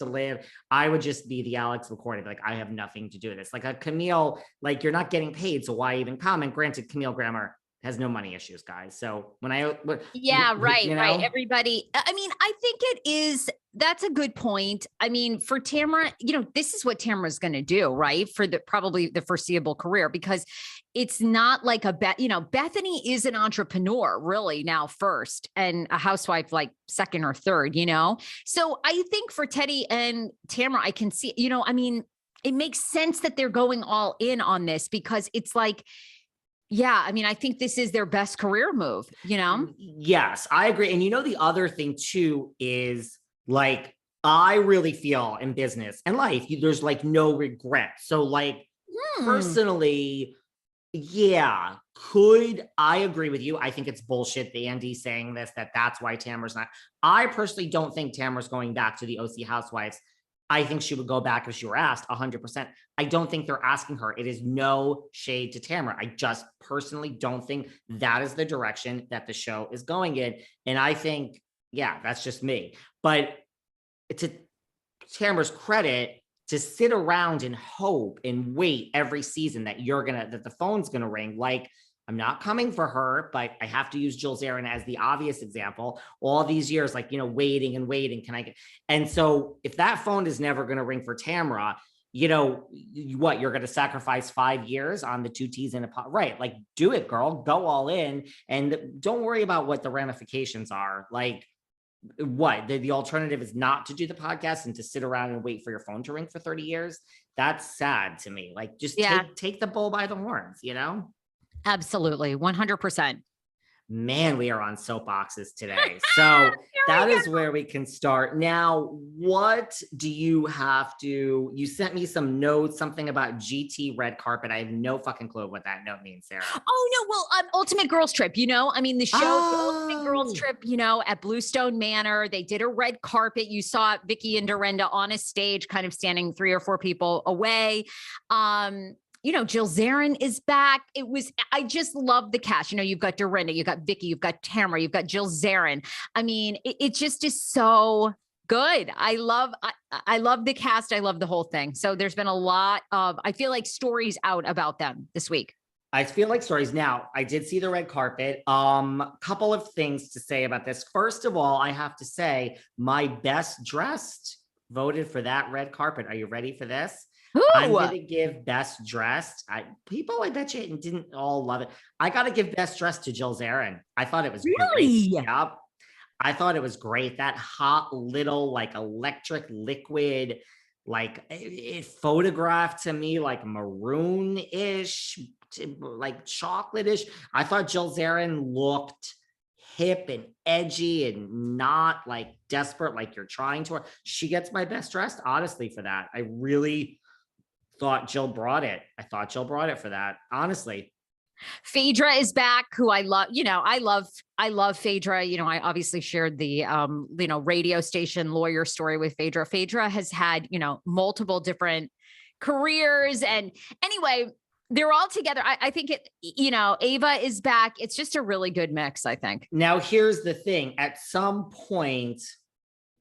to live. I would just be the Alex McCourty. Like, I have nothing to do with this. Like a Camille, like you're not getting paid. So why even comment? Granted, Camille Grammer has no money issues, guys. So when yeah, right, you know? right. Everybody, I mean, I think that's a good point. I mean, for Tamra, this is what Tamra's going to do, right? For probably the foreseeable career, because it's not like Bethenny is an entrepreneur really now first, and a housewife like second or third, So I think for Teddi and Tamra, I can see, I mean, it makes sense that they're going all in on this because it's like, yeah, I mean, I think this is their best career move, Yes, I agree. And the other thing too is like, I really feel in business and life, there's like no regret. So like personally, yeah, I agree with you. I think it's bullshit. The Andy saying that's why Tamra's not. I personally don't think Tamra's going back to the OC Housewives. I think she would go back if she were asked 100%. I don't think they're asking her. It is no shade to Tamra. I just personally don't think that is the direction that the show is going in. And I think, yeah, that's just me. But to Tamra's credit, to sit around and hope and wait every season that that the phone's gonna ring, like, I'm not coming for her, but I have to use Jill Zarin as the obvious example. All these years, like, waiting and waiting. And so if that phone is never going to ring for Tamra, what, you're going to sacrifice 5 years on the 2 T's in a pot, right? Like, do it, girl, go all in and don't worry about what the ramifications are. Like, what the alternative is not to do the podcast and to sit around and wait for your phone to ring for 30 years. That's sad to me. Like, just take the bull by the horns, Absolutely. 100%. Man, we are on soapboxes today. So that is where we can start. Now, what do you you sent me some notes, something about GT red carpet. I have no fucking clue what that note means, Sarah. Oh, no. Well, Ultimate Girls Trip, I mean, the show, the Ultimate Girls Trip, at Bluestone Manor, they did a red carpet. You saw Vicki and Dorinda on a stage, kind of standing 3 or 4 people away. Jill Zarin is back. I just love the cast. You've got Dorinda, you've got Vicki, you've got Tamra, you've got Jill Zarin. I mean, it just is so good. I love the cast. I love the whole thing. So there's been a lot of, I feel like, stories out about them this week. I feel like stories. Now, I did see the red carpet. Couple of things to say about this. First of all, I have to say my best dressed voted for that red carpet. Are you ready for this? Ooh. I'm going to give best dressed. I bet you didn't all love it. I got to give best dressed to Jill Zarin. I thought it was really great. Yep. I thought it was great. That hot little like electric liquid, like it photographed to me like maroon-ish, like chocolate-ish. I thought Jill Zarin looked hip and edgy and not like desperate like you're trying to. She gets my best dressed, honestly, for that. I really thought Jill brought it. I thought Jill brought it for that, honestly. Phaedra is back, who I love. I love Phaedra. I obviously shared the radio station lawyer story with Phaedra. Phaedra has had multiple different careers, and anyway, they're all together. I think Eva is back. It's just a really good mix, I think. Now, here's the thing. At some point,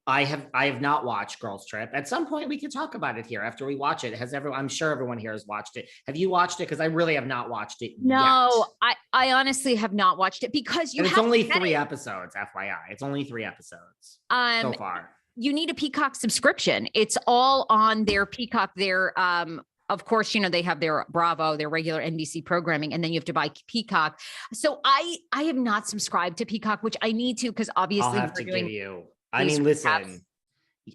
I have not watched Girls Trip. At some point, we can talk about it here after we watch it. I'm sure everyone here has watched it. Have you watched it? Because I really have not watched it No, yet. I honestly have not watched it because it's only 3 episodes, FYI. It's only 3 episodes so far. You need a Peacock subscription. It's all on their Peacock. Of course, they have their Bravo, their regular NBC programming, and then you have to buy Peacock. So I have not subscribed to Peacock, which I need to, because obviously I'll have to give you. I mean, listen,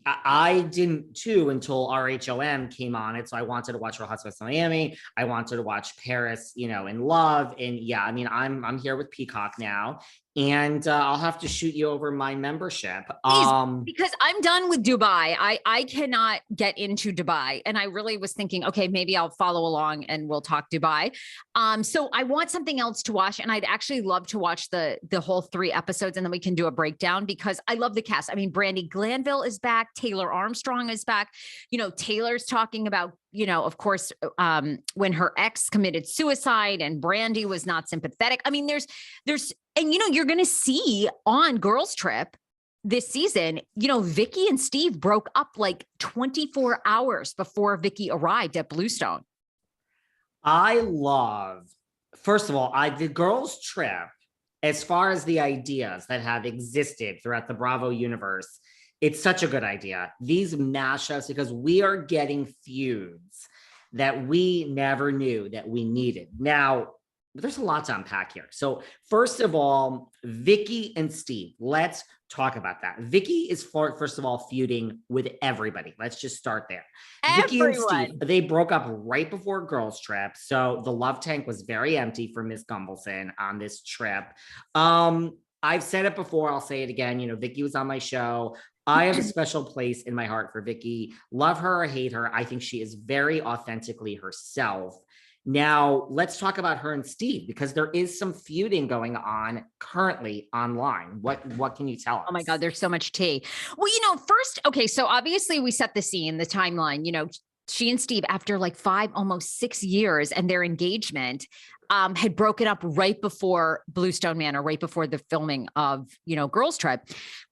I didn't too until RHOM came on it. So I wanted to watch Real Housewives of Miami. I wanted to watch Paris, in Love. And yeah, I mean, I'm here with Peacock now. And I'll have to shoot you over my membership. Because I'm done with Dubai. I cannot get into Dubai. And I really was thinking, okay, maybe I'll follow along and we'll talk Dubai. So I want something else to watch. And I'd actually love to watch the whole 3 episodes, and then we can do a breakdown, because I love the cast. I mean, Brandi Glanville is back. Taylor Armstrong is back. Taylor's talking about, of course, when her ex committed suicide and Brandi was not sympathetic. I mean, there's, and you're going to see on Girls Trip this season, you know, Vicki and Steve broke up like 24 hours before Vicki arrived at Bluestone. First of all, the girls' trip, as far as the ideas that have existed throughout the Bravo universe, it's such a good idea. These mashups, because we are getting feuds that we never knew that we needed. Now, there's a lot to unpack here. So first of all, Vicki and Steve, let's talk about that. Vicki is, first of all, feuding with everybody. Let's just start there. Vicki and Steve, they broke up right before girls' trip. So the love tank was very empty for Miss Gunvalson on this trip. I've said it before, I'll say it again. You know, Vicki was on my show. I have a special place in my heart for Vicki. Love her or hate her, I think she is very authentically herself. Now, let's talk about her and Steve, because there is some feuding going on currently online. What can you tell us? Oh my God, there's so much tea. Well, you know, first, okay, so obviously we set the scene, the timeline, you know, she and Steve, after like 5, almost 6 years and their engagement, had broken up right before Bluestone Manor, right before the filming of, you know, Girls Trip.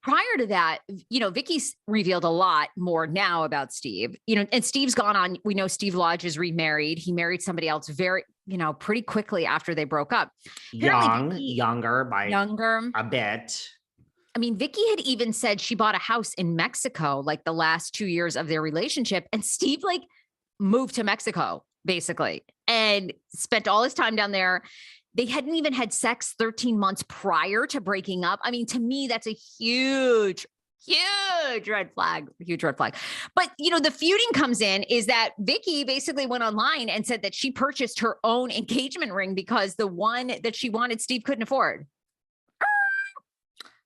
Prior to that, you know, Vicki's revealed a lot more now about Steve, you know, and Steve's gone on. We know Steve Lodge is remarried. He married somebody else very, you know, pretty quickly after they broke up. Younger a bit. I mean, Vicki had even said she bought a house in Mexico, like the last 2 years of their relationship. And Steve like moved to Mexico, basically, and spent all his time down there. They hadn't even had sex 13 months prior to breaking up. I mean, to me, that's a huge red flag, huge red flag. But, you know, the feuding comes in is that Vicki basically went online and said that she purchased her own engagement ring because the one that she wanted, Steve couldn't afford.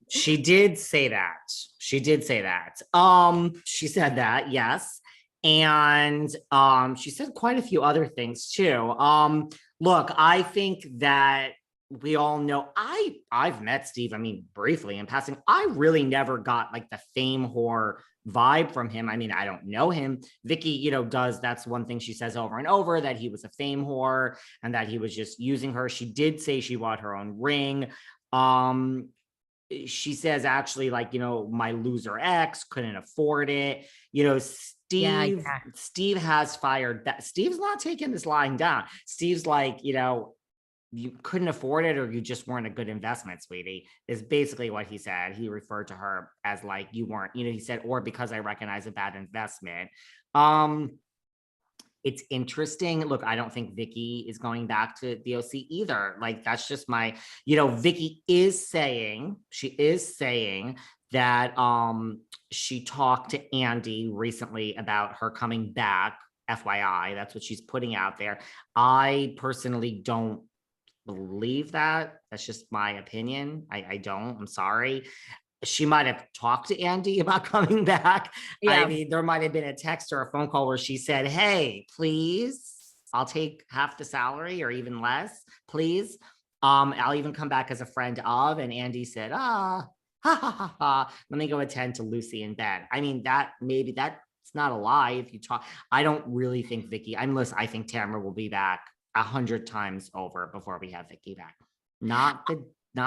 She did say that. She said that, yes. And she said quite a few other things too. Look, I think that we all know I've met Steve, I mean, briefly in passing. I really never got like the fame whore vibe from him. I mean, I don't know him. Vicki, you know, that's one thing she says over and over, that he was a fame whore and that he was just using her. She did say she bought her own ring. She says actually, like, you know, my loser ex couldn't afford it. You know, Steve has fired that. Steve's not taking this lying down. Steve's like, you know, you couldn't afford it or you just weren't a good investment, sweetie, is basically what he said. He referred to her as like, you weren't, you know, he said, or because I recognize a bad investment. It's interesting. Look, I don't think Vicki is going back to the OC either. Like, that's just my, you know, Vicki is saying that she talked to Andy recently about her coming back. FYI, that's what she's putting out there. I personally don't believe that. That's just my opinion. I don't. I'm sorry. She might have talked to Andy about coming back. Yeah. I mean, there might have been a text or a phone call where she said, hey, please, I'll take half the salary or even less, please. I'll even come back as a friend of, and Andy said, ha, ha, ha, ha. Let me go attend to Lucy in bed. I mean, that's not a lie. If you talk, I don't really think Vicki, I think Tamra will be back 100 times over before we have Vicki back. Not the